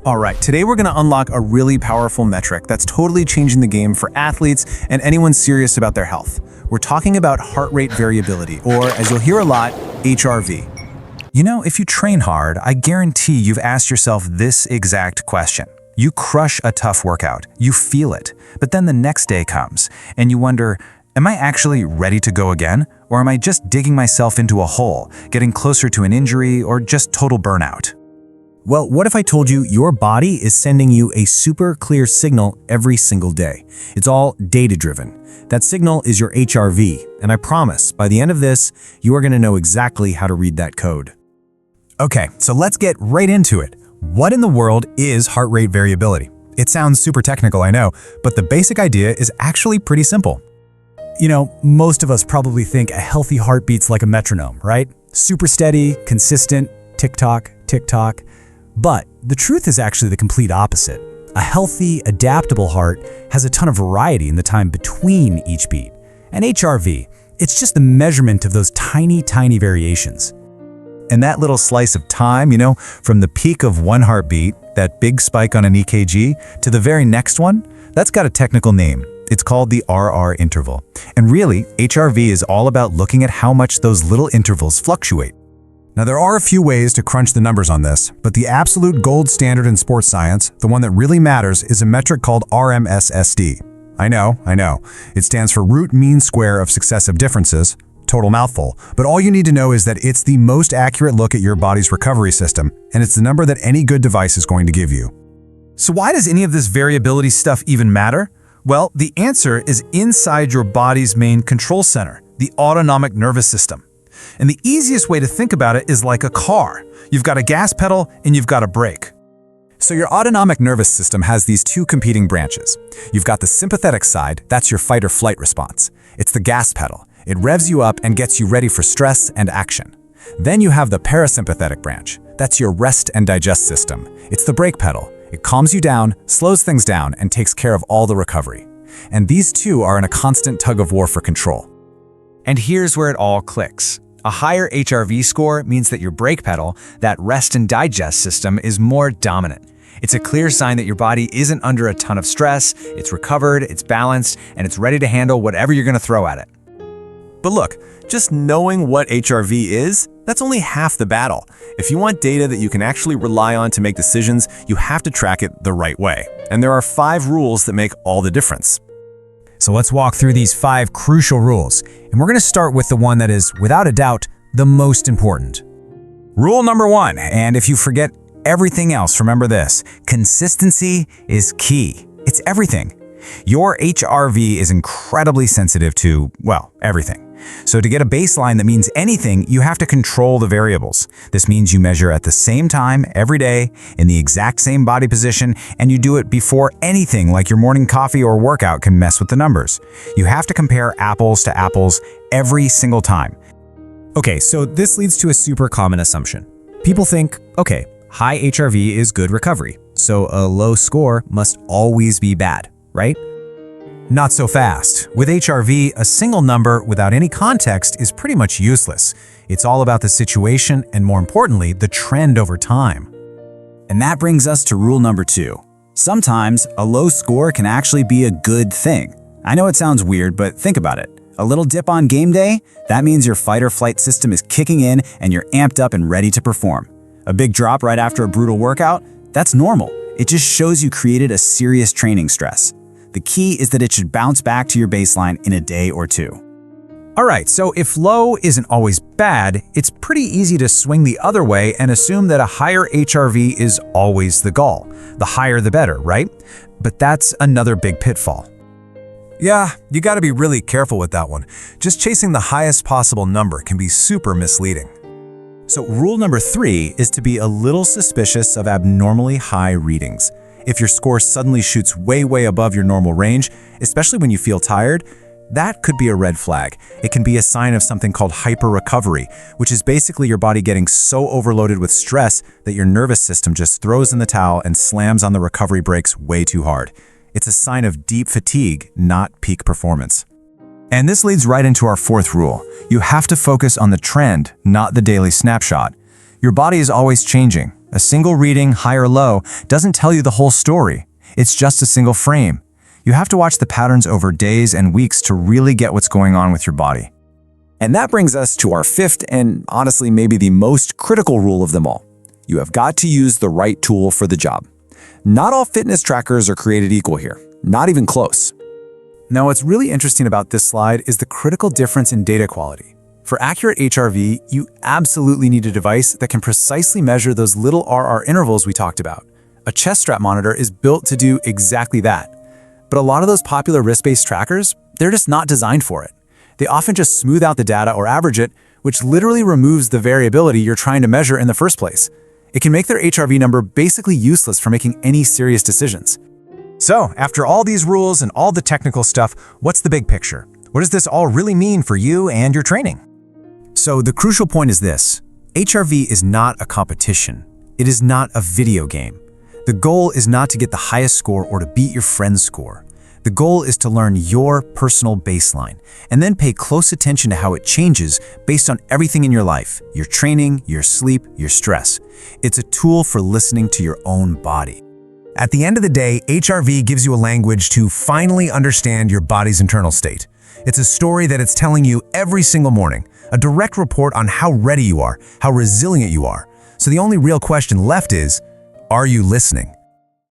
All right, today we're going to unlock a really powerful metric that's totally changing the game for athletes and anyone serious about their health. We're talking about heart rate variability, or as you'll hear a lot, HRV. You know, if you train hard, I guarantee you've asked yourself this exact question. You crush a tough workout, you feel it, but then the next day comes, and you wonder, am I actually ready to go again? Or am I just digging myself into a hole, getting closer to an injury, or just total burnout? Well, what if I told you your body is sending you a super clear signal every single day? It's all data-driven. That signal is your HRV, and I promise, by the end of this, you are going to know exactly how to read that code. Okay, so let's get right into it. What in the world is heart rate variability? It sounds super technical, I know, but the basic idea is actually pretty simple. You know, most of us probably think a healthy heart beats like a metronome, right? Super steady, consistent, tick-tock, tick-tock. But the truth is actually the complete opposite. A healthy, adaptable heart has a ton of variety in the time between each beat. And HRV, it's just the measurement of those tiny, tiny variations. And that little slice of time, you know, from the peak of one heartbeat, that big spike on an EKG, to the very next one, that's got a technical name. It's called the RR interval. And really, HRV is all about looking at how much those little intervals fluctuate. Now, there are a few ways to crunch the numbers on this, but the absolute gold standard in sports science, the one that really matters, is a metric called RMSSD. I know. It stands for root mean square of successive differences, total mouthful, but all you need to know is that it's the most accurate look at your body's recovery system, and it's the number that any good device is going to give you. So why does any of this variability stuff even matter? Well, the answer is inside your body's main control center, the autonomic nervous system. And the easiest way to think about it is like a car. You've got a gas pedal and you've got a brake. So your autonomic nervous system has these two competing branches. You've got the sympathetic side, that's your fight or flight response. It's the gas pedal. It revs you up and gets you ready for stress and action. Then you have the parasympathetic branch. That's your rest and digest system. It's the brake pedal. It calms you down, slows things down, and takes care of all the recovery. And these two are in a constant tug of war for control. And here's where it all clicks. A higher HRV score means that your brake pedal, that rest and digest system, is more dominant. It's a clear sign that your body isn't under a ton of stress, it's recovered, it's balanced, and it's ready to handle whatever you're going to throw at it. But look, just knowing what HRV is, that's only half the battle. If you want data that you can actually rely on to make decisions, you have to track it the right way. And there are 5 rules that make all the difference. So let's walk through these 5 crucial rules, and we're going to start with the one that is, without a doubt, the most important. Rule number 1, and if you forget everything else, remember this: consistency is key. It's everything. Your HRV is incredibly sensitive to, well, everything. So to get a baseline that means anything, you have to control the variables. This means you measure at the same time every day, in the exact same body position, and you do it before anything like your morning coffee or workout can mess with the numbers. You have to compare apples to apples every single time. Okay, so this leads to a super common assumption. People think, okay, high HRV is good recovery, so a low score must always be bad, right? Not so fast. With HRV, a single number without any context is pretty much useless. It's all about the situation and, more importantly, the trend over time. And that brings us to rule number 2. Sometimes a low score can actually be a good thing. I know it sounds weird, but think about it. A little dip on game day? That means your fight or flight system is kicking in and you're amped up and ready to perform. A big drop right after a brutal workout? That's normal. It just shows you created a serious training stress. The key is that it should bounce back to your baseline in a day or 2. All right, so if low isn't always bad, it's pretty easy to swing the other way and assume that a higher HRV is always the goal. The higher the better, right? But that's another big pitfall. Yeah, you gotta be really careful with that one. Just chasing the highest possible number can be super misleading. So rule number 3 is to be a little suspicious of abnormally high readings. If your score suddenly shoots way above your normal range, especially when you feel tired, that could be a red flag. It can be a sign of something called hyper-recovery, which is basically your body getting so overloaded with stress that your nervous system just throws in the towel and slams on the recovery brakes way too hard. It's a sign of deep fatigue, not peak performance. And this leads right into our 4th rule. You have to focus on the trend, not the daily snapshot. Your body is always changing, A single reading, high or low, doesn't tell you the whole story. It's just a single frame. You have to watch the patterns over days and weeks to really get what's going on with your body. And that brings us to our fifth and honestly maybe the most critical rule of them all. You have got to use the right tool for the job. Not all fitness trackers are created equal here, not even close. Now, what's really interesting about this slide is the critical difference in data quality. For accurate HRV, you absolutely need a device that can precisely measure those little RR intervals we talked about. A chest strap monitor is built to do exactly that. But a lot of those popular wrist-based trackers, they're just not designed for it. They often just smooth out the data or average it, which literally removes the variability you're trying to measure in the first place. It can make their HRV number basically useless for making any serious decisions. So, after all these rules and all the technical stuff, what's the big picture? What does this all really mean for you and your training? So, the crucial point is this. HRV is not a competition. It is not a video game. The goal is not to get the highest score or to beat your friend's score. The goal is to learn your personal baseline and then pay close attention to how it changes based on everything in your life, your training, your sleep, your stress. It's a tool for listening to your own body. At the end of the day, HRV gives you a language to finally understand your body's internal state. It's a story that it's telling you every single morning, a direct report on how ready you are, how resilient you are. So the only real question left is, are you listening?